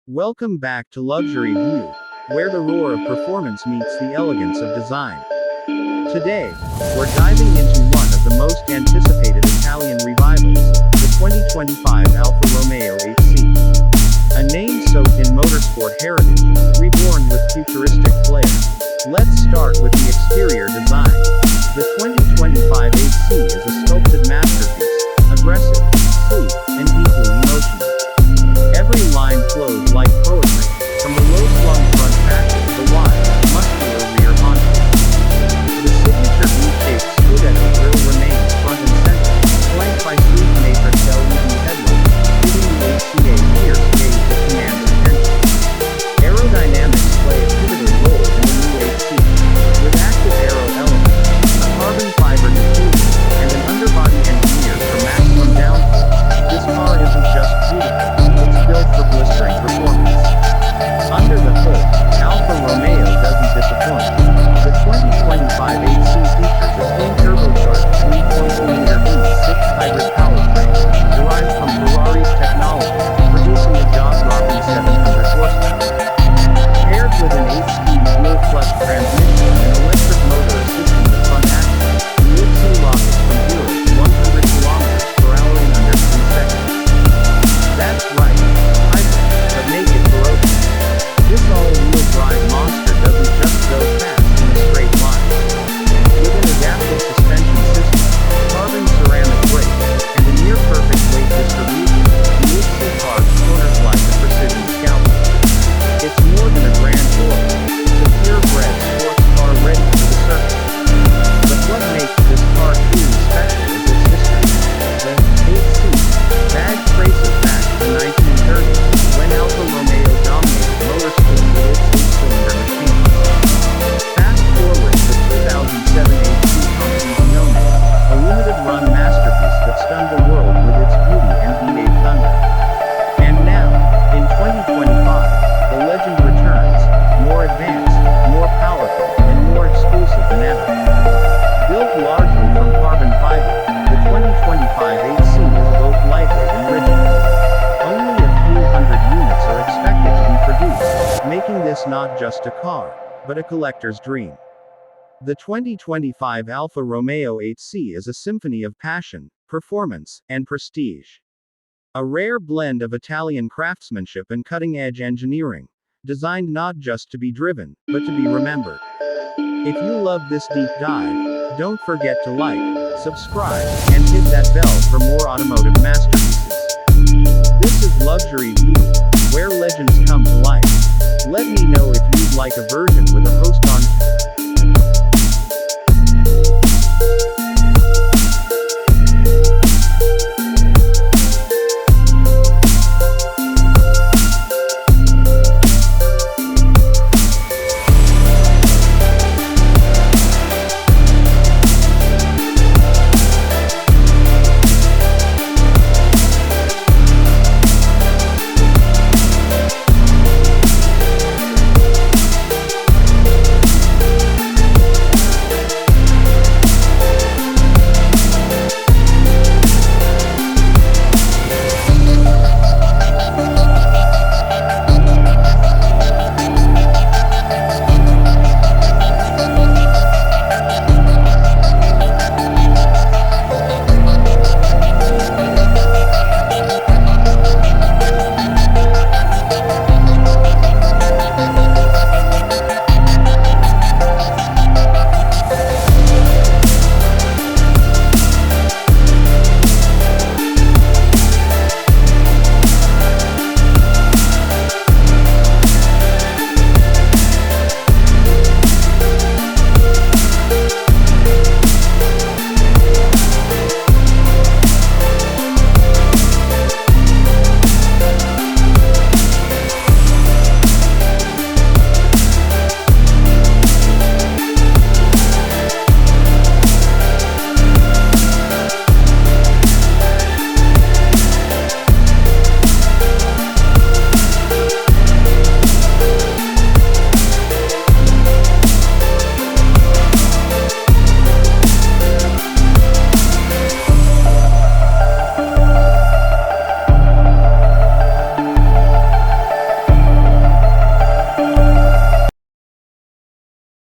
Welcome back to Luxury View, where the roar of performance meets the elegance of design. Today, we're diving into one of the most anticipated Italian revivals, the 2025 Alfa Romeo 8C. A name soaked in motorsport heritage, reborn with futuristic flair. Let's start with the exterior design. The 2025 8C is a sculpted masterpiece, aggressive, sleek, and deeply emotional. Every line flows like poetry, from the low-slung front package to the wide, muscular rear honcho. The signature V-shaped Scudeto grille remains front and center, flanked by sleek matrix LED headlights, giving the 8C a fierce gaze that commands attention. Aerodynamics play a pivotal role in the new 8C, with active aero elements, a carbon fiber diffuser, and an underbody engineered for maximum downforce. This car isn't just beautiful, it's built for blistering performance. Under the hood, Alfa Romeo doesn't disappoint. The 2025 8C features a twin-turbocharged 3.2-liter V6 hybrid powertrain, derived from Ferrari's technology, producing a jaw-dropping 700 horsepower. Paired with an 8-speed dual-clutch transmission and electric motor assisting the front axle, the 8C rockets from 0 to 100 kilometers per hour in under 3 seconds. That's right, hybrid, but make it ferocious. This all-wheel drive monster doesn't just go fast in a straight line. With an adaptive suspension system, carbon ceramic brakes, and a near-perfect weight distribution, the 8C car's corners like a precision scalpel. It's more than a grand tour. It's a purebred sports car ready for the circuit. But what makes this car truly special is its history. The 8C bag traces back to the 1930s, when Alfa Romeo dominated motorsport with its 8-cylinder machine. Fast forward to the 2007 8C Competizione, a limited-run masterpiece that stunned the world with its beauty and V8 thunder. And now, in 2025, the legend returns, more advanced, more powerful, and more exclusive than ever. Built largely from carbon fiber, the 2025 8C is both lightweight and rigid. Only a few hundred units are expected to be produced, making this not just a car, but a collector's dream. The 2025 Alfa Romeo 8C is a symphony of passion, performance, and prestige. A rare blend of Italian craftsmanship and cutting-edge engineering, designed not just to be driven, but to be remembered. If you love this deep dive, don't forget to like, subscribe, and hit that bell for more automotive masterpieces. This is Luxury View, where legends come to life. Let me know if you'd like a version